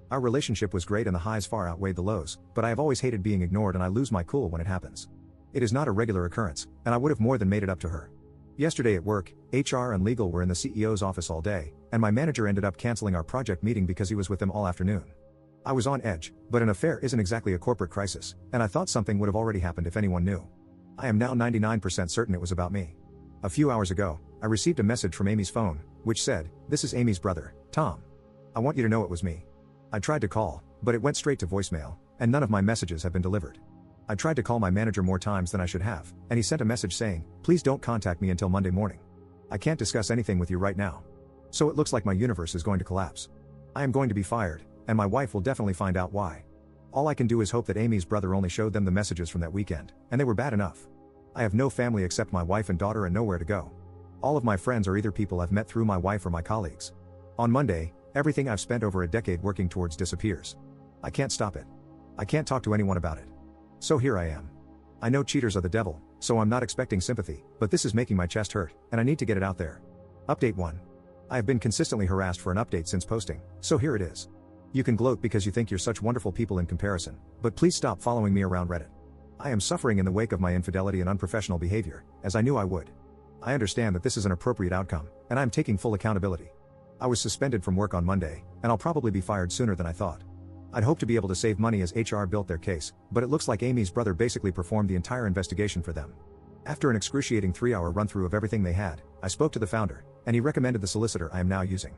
Our relationship was great and the highs far outweighed the lows, but I have always hated being ignored and I lose my cool when it happens. It is not a regular occurrence, and I would have more than made it up to her. Yesterday at work, HR and legal were in the CEO's office all day, and my manager ended up canceling our project meeting because he was with them all afternoon. I was on edge, but an affair isn't exactly a corporate crisis, and I thought something would have already happened if anyone knew. I am now 99% certain it was about me. A few hours ago, I received a message from Amy's phone, which said, "This is Amy's brother, Tom. I want you to know it was me." I tried to call, but it went straight to voicemail, and none of my messages have been delivered. I tried to call my manager more times than I should have, and he sent a message saying, "Please don't contact me until Monday morning. I can't discuss anything with you right now." So it looks like my universe is going to collapse. I am going to be fired, and my wife will definitely find out why. All I can do is hope that Amy's brother only showed them the messages from that weekend, and they were bad enough. I have no family except my wife and daughter and nowhere to go. All of my friends are either people I've met through my wife or my colleagues. On Monday, everything I've spent over a decade working towards disappears. I can't stop it. I can't talk to anyone about it. So here I am. I know cheaters are the devil, so I'm not expecting sympathy, but this is making my chest hurt, and I need to get it out there. Update 1. I have been consistently harassed for an update since posting, so here it is. You can gloat because you think you're such wonderful people in comparison, but please stop following me around Reddit. I am suffering in the wake of my infidelity and unprofessional behavior, as I knew I would. I understand that this is an appropriate outcome, and I'm taking full accountability. I was suspended from work on Monday, and I'll probably be fired sooner than I thought. I'd hoped to be able to save money as HR built their case, but it looks like Amy's brother basically performed the entire investigation for them. After an excruciating 3-hour run-through of everything they had, I spoke to the founder, and he recommended the solicitor I am now using.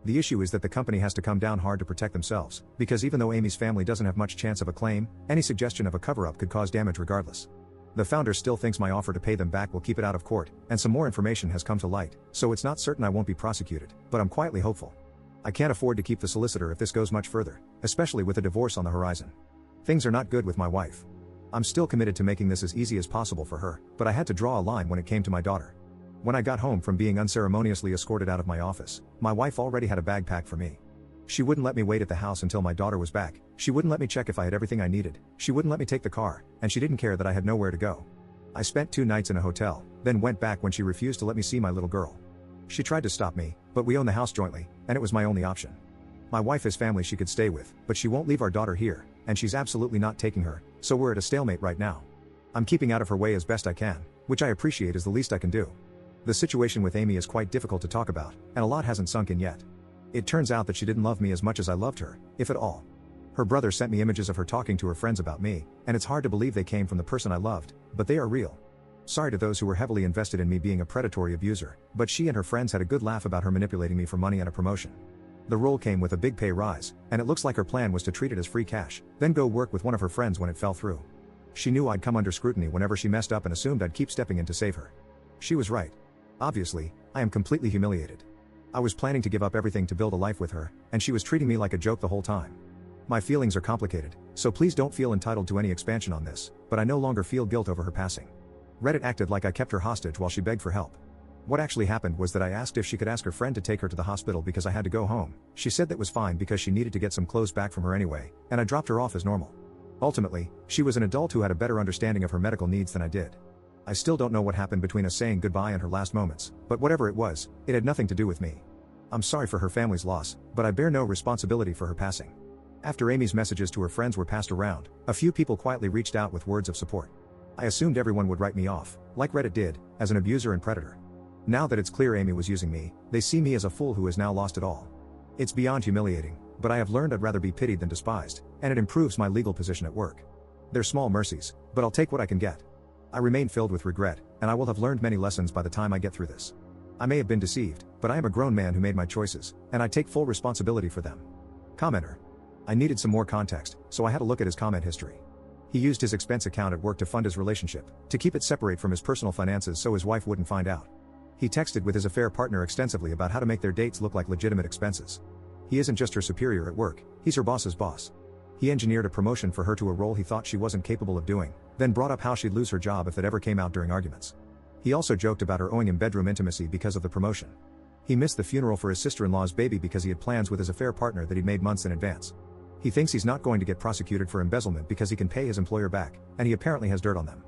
The issue is that the company has to come down hard to protect themselves, because even though Amy's family doesn't have much chance of a claim, any suggestion of a cover-up could cause damage regardless. The founder still thinks my offer to pay them back will keep it out of court, and some more information has come to light, so it's not certain I won't be prosecuted, but I'm quietly hopeful. I can't afford to keep the solicitor if this goes much further, especially with a divorce on the horizon. Things are not good with my wife. I'm still committed to making this as easy as possible for her, but I had to draw a line when it came to my daughter. When I got home from being unceremoniously escorted out of my office, my wife already had a bag packed for me. She wouldn't let me wait at the house until my daughter was back, she wouldn't let me check if I had everything I needed, she wouldn't let me take the car, and she didn't care that I had nowhere to go. I spent 2 nights in a hotel, then went back when she refused to let me see my little girl. She tried to stop me, but we own the house jointly, and it was my only option. My wife has family she could stay with, but she won't leave our daughter here, and she's absolutely not taking her, so we're at a stalemate right now. I'm keeping out of her way as best I can, which I appreciate is the least I can do. The situation with Amy is quite difficult to talk about, and a lot hasn't sunk in yet. It turns out that she didn't love me as much as I loved her, if at all. Her brother sent me images of her talking to her friends about me, and it's hard to believe they came from the person I loved, but they are real. Sorry to those who were heavily invested in me being a predatory abuser, but she and her friends had a good laugh about her manipulating me for money and a promotion. The role came with a big pay rise, and it looks like her plan was to treat it as free cash, then go work with one of her friends when it fell through. She knew I'd come under scrutiny whenever she messed up and assumed I'd keep stepping in to save her. She was right. Obviously, I am completely humiliated. I was planning to give up everything to build a life with her, and she was treating me like a joke the whole time. My feelings are complicated, so please don't feel entitled to any expansion on this, but I no longer feel guilt over her passing. Reddit acted like I kept her hostage while she begged for help. What actually happened was that I asked if she could ask her friend to take her to the hospital because I had to go home. She said that was fine because she needed to get some clothes back from her anyway, and I dropped her off as normal. Ultimately, she was an adult who had a better understanding of her medical needs than I did. I still don't know what happened between us saying goodbye and her last moments, but whatever it was, it had nothing to do with me. I'm sorry for her family's loss, but I bear no responsibility for her passing. After Amy's messages to her friends were passed around, a few people quietly reached out with words of support. I assumed everyone would write me off, like Reddit did, as an abuser and predator. Now that it's clear Amy was using me, they see me as a fool who has now lost it all. It's beyond humiliating, but I have learned I'd rather be pitied than despised, and it improves my legal position at work. They're small mercies, but I'll take what I can get. I remain filled with regret, and I will have learned many lessons by the time I get through this. I may have been deceived, but I am a grown man who made my choices, and I take full responsibility for them. Commenter. I needed some more context, so I had a look at his comment history. He used his expense account at work to fund his relationship, to keep it separate from his personal finances so his wife wouldn't find out. He texted with his affair partner extensively about how to make their dates look like legitimate expenses. He isn't just her superior at work, he's her boss's boss. He engineered a promotion for her to a role he thought she wasn't capable of doing, then brought up how she'd lose her job if that ever came out during arguments. He also joked about her owing him bedroom intimacy because of the promotion. He missed the funeral for his sister-in-law's baby because he had plans with his affair partner that he'd made months in advance. He thinks he's not going to get prosecuted for embezzlement because he can pay his employer back, and he apparently has dirt on them.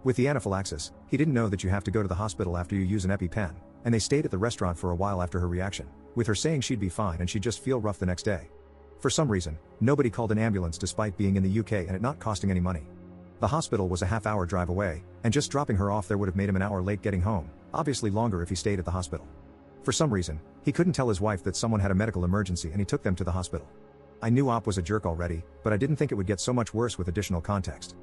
With the anaphylaxis, he didn't know that you have to go to the hospital after you use an EpiPen, and they stayed at the restaurant for a while after her reaction, with her saying she'd be fine and she'd just feel rough the next day. For some reason, nobody called an ambulance despite being in the UK and it not costing any money. The hospital was a half-hour drive away, and just dropping her off there would have made him an hour late getting home, obviously longer if he stayed at the hospital. For some reason, he couldn't tell his wife that someone had a medical emergency and he took them to the hospital. I knew Op was a jerk already, but I didn't think it would get so much worse with additional context.